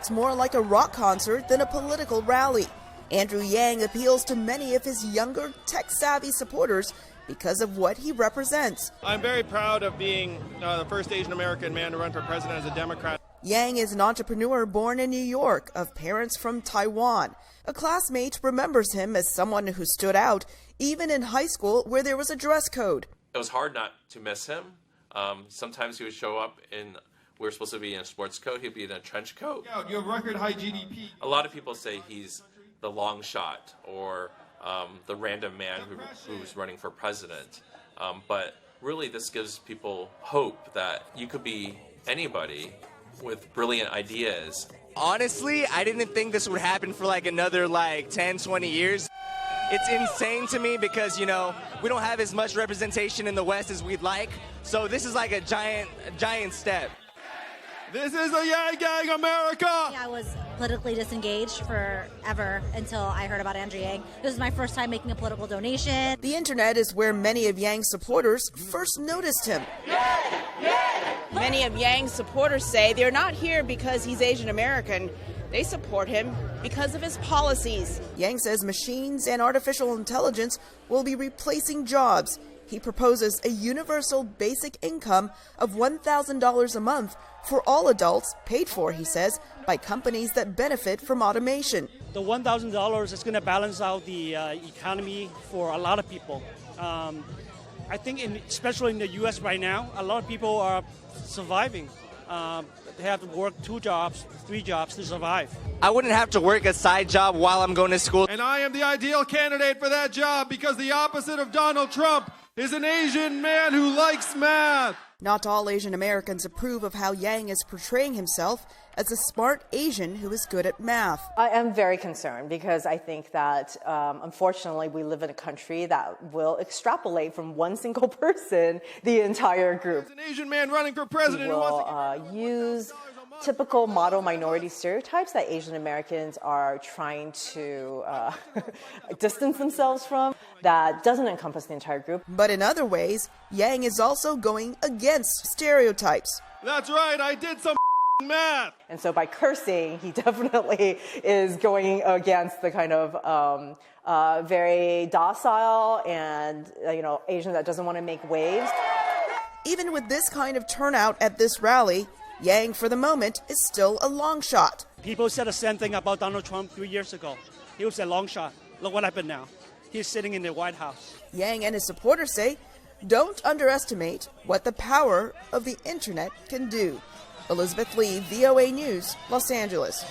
looks more like a rock concert than a political rally. Andrew Yang appeals to many of his younger, tech-savvy supporters because of what he represents. I'm very proud of being the first Asian American man to run for president as a Democrat. Yang is an entrepreneur born in New York of parents from Taiwan. A classmate remembers him as someone who stood out even in high school where there was a dress code. It was hard not to miss him. Sometimes he would show up we were supposed to be in a sports coat, he'd be in a trench coat. Yeah, you have record high GDP. A lot of people say he's the long shot or the random man who's running for president. But really this gives people hope that you could be anybody with brilliant ideas. Honestly, I didn't think this would happen for another 10, 20 years. It's insane to me because, we don't have as much representation in the West as we'd like. So this is like a giant step. This is a Yang Gang America! I was politically disengaged forever until I heard about Andrew Yang. This is my first time making a political donation. The internet is where many of Yang's supporters first noticed him. Many of Yang's supporters say they're not here because he's Asian American. They support him because of his policies. Yang says machines and artificial intelligence will be replacing jobs. He proposes a universal basic income of $1,000 a month for all adults, paid for, he says, by companies that benefit from automation. The $1,000 is going to balance out the economy for a lot of people. I think, especially in the U.S. right now, a lot of people are surviving. They have to work 2 jobs, 3 jobs to survive. I wouldn't have to work a side job while I'm going to school. And I am the ideal candidate for that job because the opposite of Donald Trump is an Asian man who likes math. Not all Asian Americans approve of how Yang is portraying himself as a smart Asian who is good at math. I am very concerned because I think that, unfortunately, we live in a country that will extrapolate from one single person the entire group. An Asian man running for president who wants to use typical model minority stereotypes that Asian Americans are trying to distance themselves from. That doesn't encompass the entire group. But in other ways, Yang is also going against stereotypes. That's right, I did some math. And so by cursing, he definitely is going against the kind of very docile and Asian that doesn't want to make waves. Even with this kind of turnout at this rally, Yang, for the moment, is still a long shot. People said the same thing about Donald Trump 3 years ago. He was a long shot. Look what happened now. He's sitting in the White House. Yang and his supporters say, don't underestimate what the power of the internet can do. Elizabeth Lee, VOA News, Los Angeles.